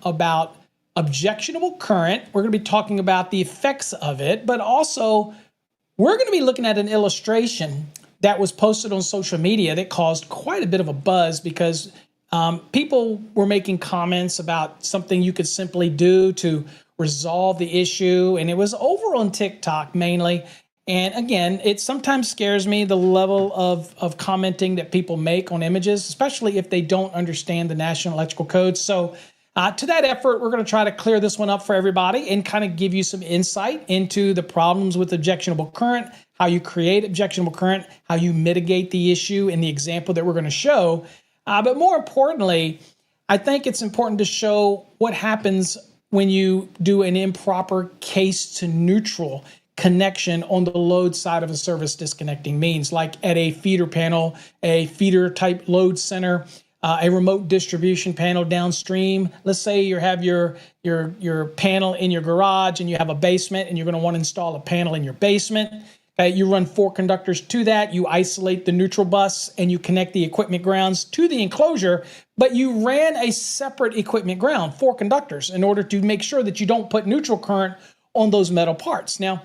about objectionable current. We're going to be talking about the effects of it, but also we're going to be looking at an illustration that was posted on social media that caused quite a bit of a buzz because people were making comments about something you could simply do to resolve the issue. And it was over on TikTok mainly. And again, it sometimes scares me, the level of commenting that people make on images, especially if they don't understand the National Electrical Code. So to that effort, we're going to try to clear this one up for everybody and kind of give you some insight into the problems with objectionable current, how you create objectionable current, how you mitigate the issue in the example that we're going to show. But more importantly, I think it's important to show what happens when you do an improper case to neutral connection on the load side of a service disconnecting means, like at a feeder panel, a feeder type load center, a remote distribution panel downstream. Let's say you have your panel in your garage and you have a basement and you're going to want to install a panel in your basement. Okay, you run 4 conductors to that. You isolate the neutral bus and you connect the equipment grounds to the enclosure, but you ran a separate equipment ground, 4 conductors, in order to make sure that you don't put neutral current on those metal parts. Now,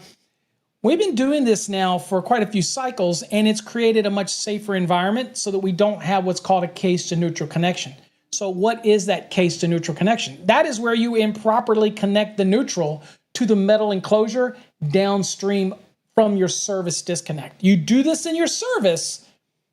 we've been doing this now for quite a few cycles, and it's created a much safer environment so that we don't have what's called a case to neutral connection. So what is that case to neutral connection? That is where you improperly connect the neutral to the metal enclosure downstream from your service disconnect. You do this in your service,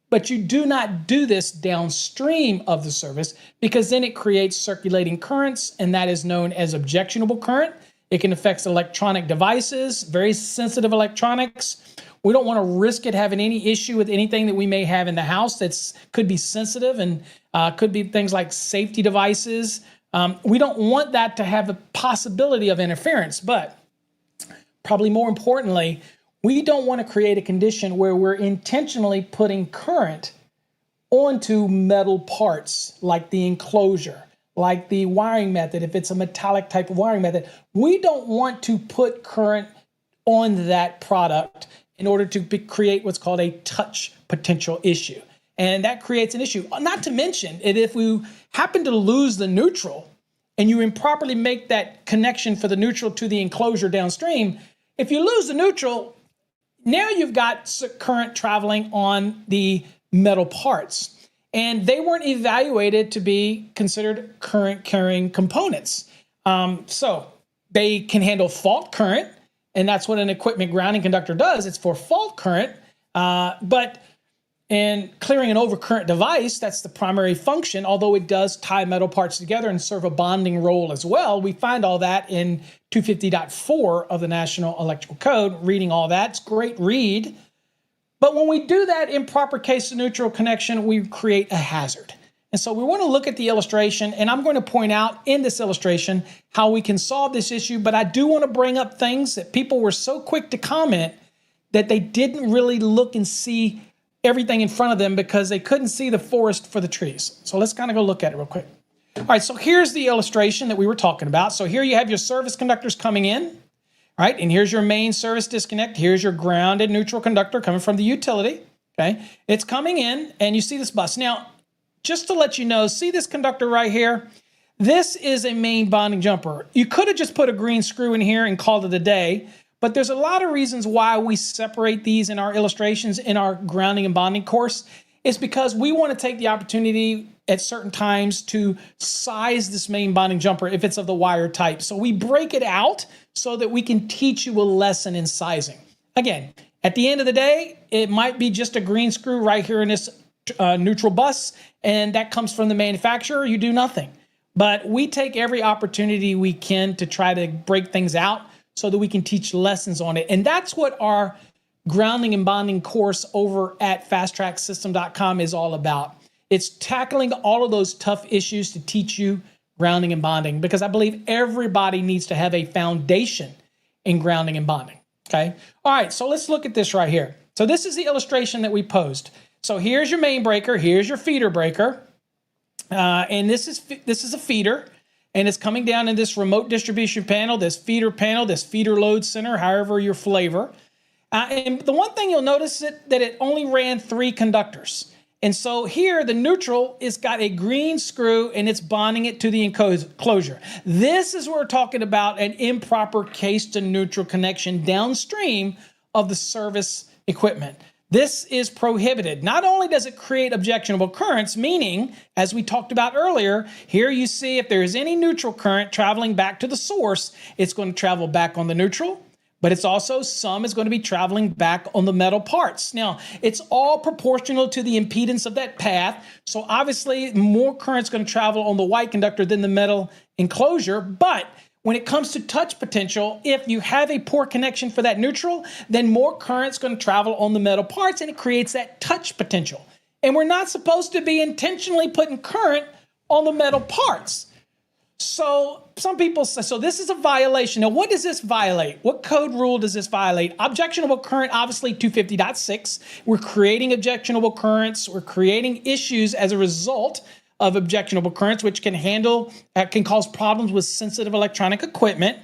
but you do not do this downstream of the service because then it creates circulating currents, and that is known as objectionable current. It can affect electronic devices, very sensitive electronics. We don't want to risk it having any issue with anything that we may have in the house that could be sensitive and could be things like safety devices. We don't want that to have the possibility of interference, but probably more importantly, we don't want to create a condition where we're intentionally putting current onto metal parts like the enclosure, like the wiring method, if it's a metallic type of wiring method. We don't want to put current on that product in order to create what's called a touch potential issue. And that creates an issue. Not to mention, if we happen to lose the neutral and you improperly make that connection for the neutral to the enclosure downstream, if you lose the neutral, now you've got current traveling on the metal parts. And they weren't evaluated to be considered current carrying components. So they can handle fault current, and that's what an equipment grounding conductor does. It's for fault current, but in clearing an overcurrent device, that's the primary function, although it does tie metal parts together and serve a bonding role as well. We find all that in 250.4 of the National Electrical Code. Reading all that, it's a great read. But when we do that improper case to neutral connection, we create a hazard. And so we want to look at the illustration, and I'm going to point out in this illustration how we can solve this issue, but I do want to bring up things that people were so quick to comment that they didn't really look and see everything in front of them because they couldn't see the forest for the trees. So let's kind of go look at it real quick. All right, so here's the illustration that we were talking about. So here you have your service conductors coming in. All right, and here's your main service disconnect. Here's your grounded neutral conductor coming from the utility, okay? It's coming in, and you see this bus. Now, just to let you know, see this conductor right here? This is a main bonding jumper. You could have just put a green screw in here and called it a day, but there's a lot of reasons why we separate these in our illustrations in our grounding and bonding course. It's because we want to take the opportunity at certain times to size this main bonding jumper if it's of the wire type. So we break it out so that we can teach you a lesson in sizing. Again, at the end of the day, it might be just a green screw right here in this neutral bus, and that comes from the manufacturer. You do nothing. But we take every opportunity we can to try to break things out so that we can teach lessons on it. And that's what our grounding and bonding course over at fasttracksystem.com is all about. It's tackling all of those tough issues to teach you grounding and bonding, because I believe everybody needs to have a foundation in grounding and bonding, okay? All right, so let's look at this right here. So this is the illustration that we posed. So here's your main breaker, here's your feeder breaker, and this is a feeder, and it's coming down in this remote distribution panel, this feeder load center, however your flavor. And the one thing you'll notice is that it only ran 3 conductors. And so here the neutral is got a green screw and it's bonding it to the enclosure. This is where we're talking about an improper case to neutral connection downstream of the service equipment. This is prohibited. Not only does it create objectionable currents, meaning, as we talked about earlier, here you see if there is any neutral current traveling back to the source, it's going to travel back on the neutral, but it's also some is going to be traveling back on the metal parts. Now, it's all proportional to the impedance of that path. So obviously more current's going to travel on the white conductor than the metal enclosure. But when it comes to touch potential, if you have a poor connection for that neutral, then more current's going to travel on the metal parts and it creates that touch potential. And we're not supposed to be intentionally putting current on the metal parts. So some people say, so this is a violation. Now, what does this violate? What code rule does this violate? Objectionable current, obviously 250.6. We're creating objectionable currents. We're creating issues as a result of objectionable currents, which can cause problems with sensitive electronic equipment.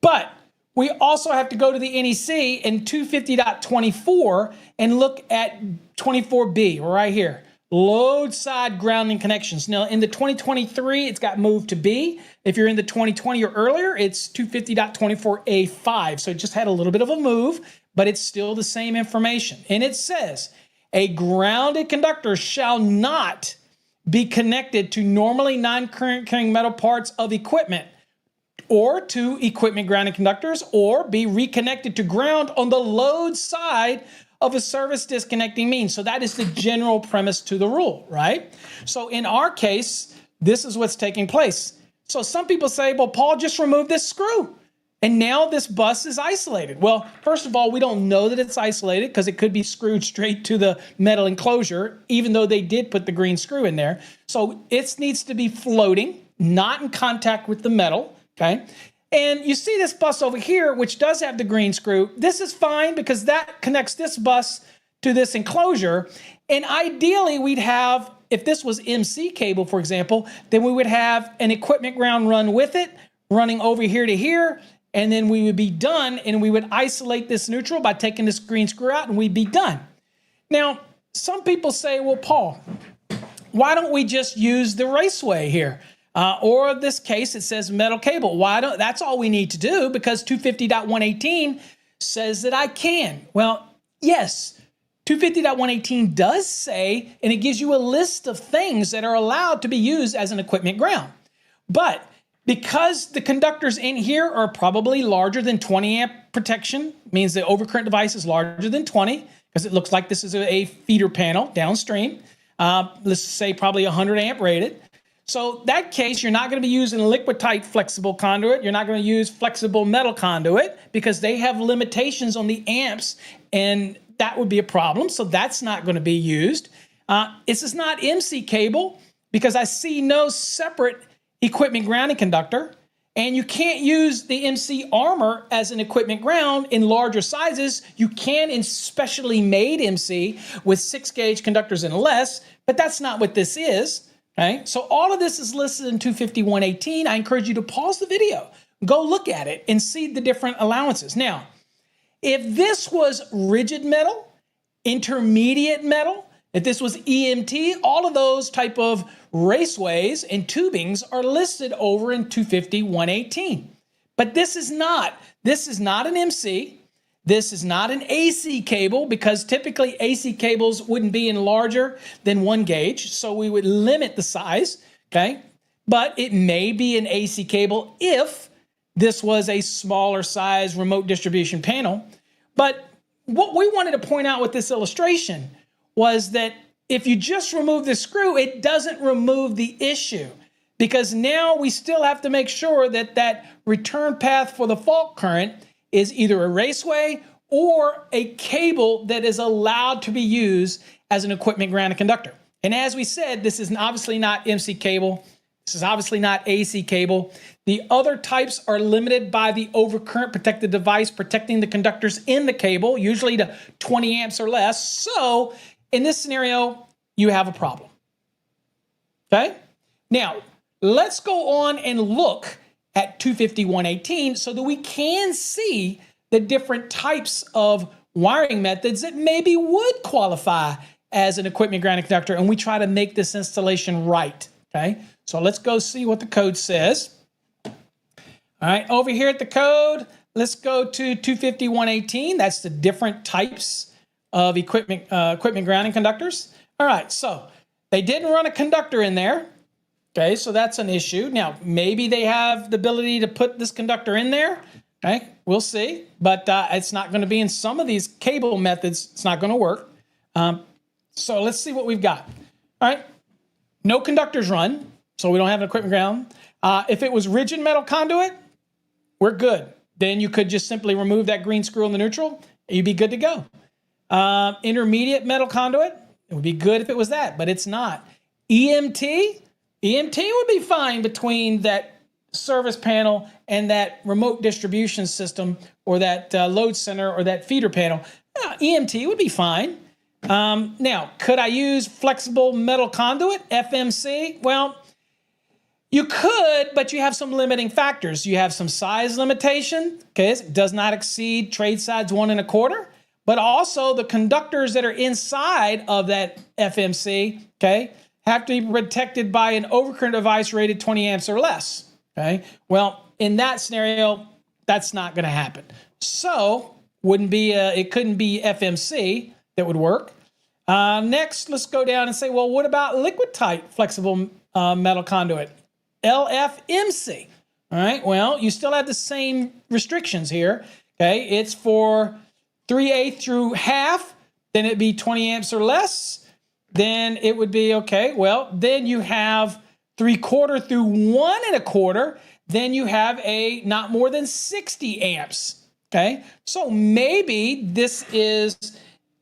But we also have to go to the NEC in 250.24 and look at 24B right here. Load side grounding connections. Now, in the 2023, it's got moved to B. If you're in the 2020 or earlier, it's 250.24A5. So it just had a little bit of a move, but it's still the same information. And it says, a grounded conductor shall not be connected to normally non-current carrying metal parts of equipment or to equipment grounded conductors or be reconnected to ground on the load side of a service disconnecting means. So that is the general premise to the rule, right? So in our case, this is what's taking place. So some people say, well, Paul, just remove this screw. And now this bus is isolated. Well, first of all, we don't know that it's isolated because it could be screwed straight to the metal enclosure, even though they did put the green screw in there. So it needs to be floating, not in contact with the metal, okay? And you see this bus over here, which does have the green screw. This is fine because that connects this bus to this enclosure. And ideally, we'd have, if this was MC cable, for example, then we would have an equipment ground run with it, running over here to here, and then we would be done, and we would isolate this neutral by taking this green screw out, and we'd be done. Now, some people say, well, Paul, why don't we just use the raceway here? Or this case, it says metal cable. That's all we need to do because 250.118 says that I can. Well, yes, 250.118 does say, and it gives you a list of things that are allowed to be used as an equipment ground. But because the conductors in here are probably larger than 20 amp protection, means the overcurrent device is larger than 20, because it looks like this is a feeder panel downstream. Let's say probably 100 amp rated. So that case, you're not going to be using liquid tight flexible conduit. You're not going to use flexible metal conduit because they have limitations on the amps, and that would be a problem. So that's not going to be used. This is not MC cable because I see no separate equipment grounding conductor, and you can't use the MC armor as an equipment ground in larger sizes. You can in specially made MC with 6-gauge conductors and less, but that's not what this is. Okay, so all of this is listed in 250.118. I encourage you to pause the video, go look at it, and see the different allowances. Now, if this was rigid metal, intermediate metal, if this was EMT, all of those type of raceways and tubings are listed over in 250.118. But this is not. This is not an MC. This is not an AC cable because typically AC cables wouldn't be in larger than 1 gauge, so we would limit the size, okay? But it may be an AC cable if this was a smaller size remote distribution panel. But what we wanted to point out with this illustration was that if you just remove the screw, it doesn't remove the issue because now we still have to make sure that that return path for the fault current is either a raceway or a cable that is allowed to be used as an equipment grounded conductor. And as we said, this is obviously not MC cable. This is obviously not AC cable. The other types are limited by the overcurrent protected device protecting the conductors in the cable, usually to 20 amps or less. So in this scenario, you have a problem. Okay? Now, let's go on and look at 250.118 so that we can see the different types of wiring methods that maybe would qualify as an equipment grounding conductor, and we try to make this installation right, okay? So let's go see what the code says. All right, over here at the code, let's go to 250.118. That's the different types of equipment grounding conductors. All right, so they didn't run a conductor in there. Okay, so that's an issue. Now, maybe they have the ability to put this conductor in there. Okay, we'll see. But it's not going to be in some of these cable methods. It's not going to work. So let's see what we've got. All right, no conductors run, so we don't have an equipment ground. If it was rigid metal conduit, we're good. Then you could just simply remove that green screw in the neutral, and you'd be good to go. Intermediate metal conduit, it would be good if it was that, but it's not. EMT would be fine between that service panel and that remote distribution system or that load center or that feeder panel. EMT would be fine. Now, could I use flexible metal conduit, FMC? Well, you could, but you have some limiting factors. You have some size limitation, okay? It does not exceed trade size 1 1/4, but also the conductors that are inside of that FMC, okay, have to be protected by an overcurrent device rated 20 amps or less, okay? Well, in that scenario, that's not going to happen. So, it couldn't be FMC that would work. Next, let's go down and say, well, what about liquid tight flexible metal conduit? LFMC. All right, well, you still have the same restrictions here, okay? It's for 3/8 through half, then it'd be 20 amps or less. Then it would be, okay, well, then you have 3/4 through 1 1/4, then you have a not more than 60 amps, okay? So maybe this is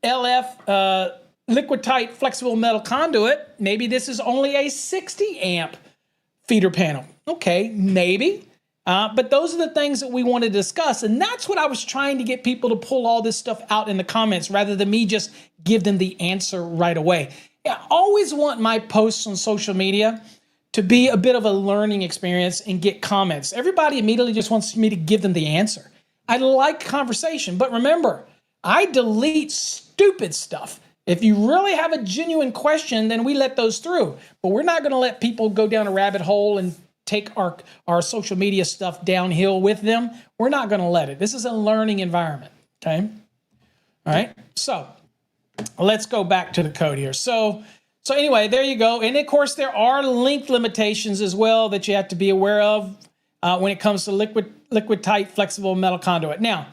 LF, liquid tight flexible metal conduit. Maybe this is only a 60 amp feeder panel. Okay, maybe. But those are the things that we want to discuss. And that's what I was trying to get people to pull all this stuff out in the comments rather than me just give them the answer right away. I always want my posts on social media to be a bit of a learning experience and get comments. Everybody immediately just wants me to give them the answer. I like conversation, but remember, I delete stupid stuff. If you really have a genuine question, then we let those through. But we're not going to let people go down a rabbit hole and take our social media stuff downhill with them. We're not going to let it. This is a learning environment, okay? All right, so let's go back to the code here. So anyway, there you go. And of course, there are length limitations as well that you have to be aware of when it comes to liquid tight flexible metal conduit. Now,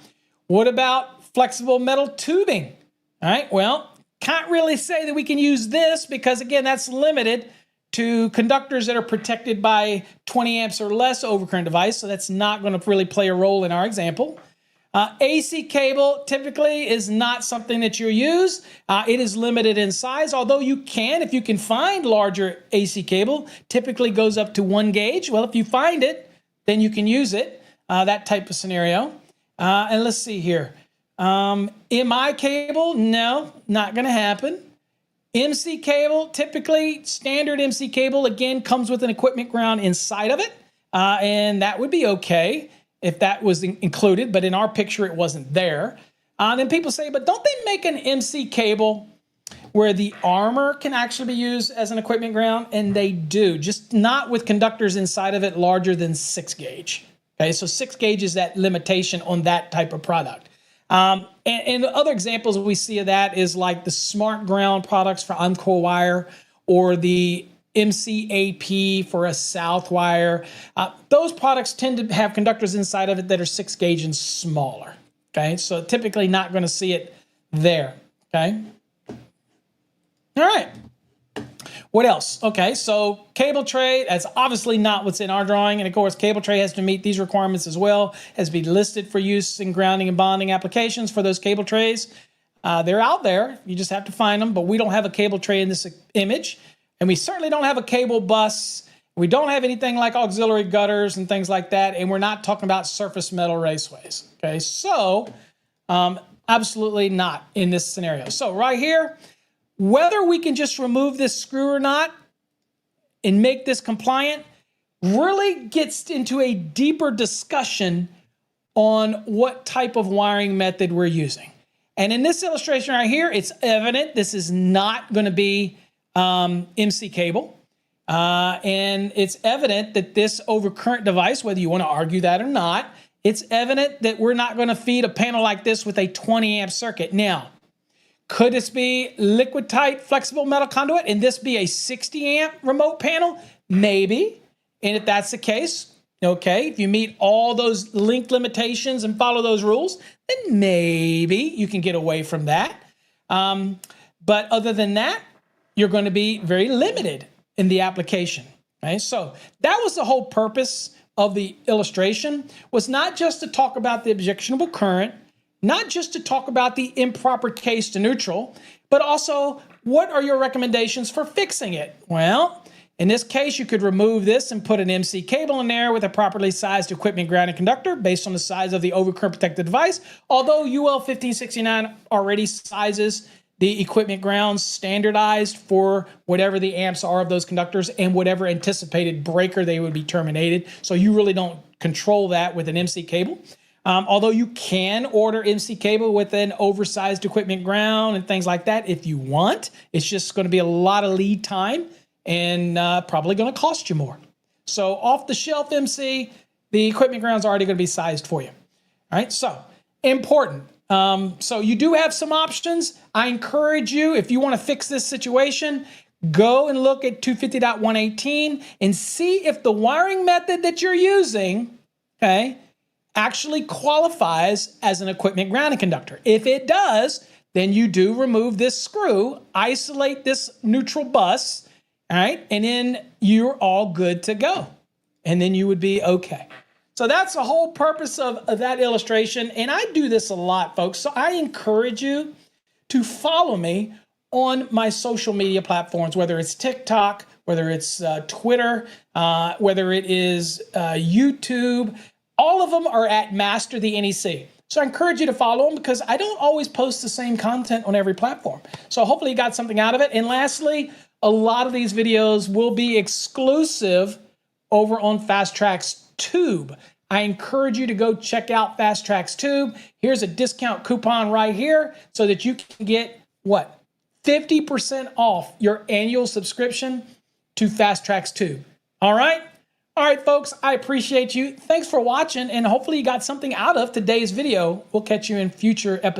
what about flexible metal tubing? All right, well, can't really say that we can use this because, again, that's limited to conductors that are protected by 20 amps or less overcurrent device, so that's not going to really play a role in our example. AC cable typically is not something that you use. It is limited in size, although you can, if you can find larger AC cable, typically goes up to 1 gauge. Well, if you find it, then you can use it, that type of scenario. And let's see here. MI cable, no, not going to happen. MC cable, typically standard MC cable, again, comes with an equipment ground inside of it. And that would be okay if that was included, but in our picture, it wasn't there. Then people say, but don't they make an MC cable where the armor can actually be used as an equipment ground? And they do, just not with conductors inside of it larger than 6 gauge. Okay, so 6 gauge is that limitation on that type of product. And other examples we see of that is like the smart ground products for Encore wire or the MCAP for a south wire. Those products tend to have conductors inside of it that are 6 gauge and smaller. Okay, so typically not going to see it there. Okay. All right. What else? Okay, so cable tray, that's obviously not what's in our drawing. And of course, cable tray has to meet these requirements as well, has to be listed for use in grounding and bonding applications for those cable trays. They're out there. You just have to find them, but we don't have a cable tray in this image. And we certainly don't have a cable bus. We don't have anything like auxiliary gutters and things like that. And we're not talking about surface metal raceways. Okay, so absolutely not in this scenario. So right here, whether we can just remove this screw or not and make this compliant really gets into a deeper discussion on what type of wiring method we're using. And in this illustration right here, it's evident this is not going to be MC cable. And it's evident that this overcurrent device, whether you want to argue that or not, it's evident that we're not going to feed a panel like this with a 20 amp circuit. Now, could this be liquid tight flexible metal conduit and this be a 60 amp remote panel? Maybe. And if that's the case, okay, if you meet all those link limitations and follow those rules, then maybe you can get away from that. But other than that, you're going to be very limited in the application. Okay? So that was the whole purpose of the illustration, was not just to talk about the objectionable current, not just to talk about the improper case to neutral, but also what are your recommendations for fixing it? Well, in this case, you could remove this and put an MC cable in there with a properly sized equipment grounding conductor based on the size of the overcurrent protected device. Although UL 1569 already sizes the equipment grounds standardized for whatever the amps are of those conductors and whatever anticipated breaker they would be terminated. So you really don't control that with an MC cable. Although you can order MC cable with an oversized equipment ground and things like that if you want. It's just going to be a lot of lead time and probably going to cost you more. So off the shelf MC, the equipment ground's already going to be sized for you. All right, so important. So you do have some options. I encourage you, if you want to fix this situation, go and look at 250.118 and see if the wiring method that you're using, okay, actually qualifies as an equipment grounding conductor. If it does, then you do remove this screw, isolate this neutral bus, all right, and then you're all good to go. And then you would be okay. So that's the whole purpose of that illustration. And I do this a lot, folks. So I encourage you to follow me on my social media platforms, whether it's TikTok, whether it's Twitter, whether it is YouTube. All of them are at Master the NEC. So I encourage you to follow them because I don't always post the same content on every platform. So hopefully you got something out of it. And lastly, a lot of these videos will be exclusive over on Fast Trax Tube. I encourage you to go check out Fast Trax Tube. Here's a discount coupon right here so that you can get, what, 50% off your annual subscription to Fast Trax Tube. All right? All right, folks, I appreciate you. Thanks for watching, and hopefully you got something out of today's video. We'll catch you in future episodes.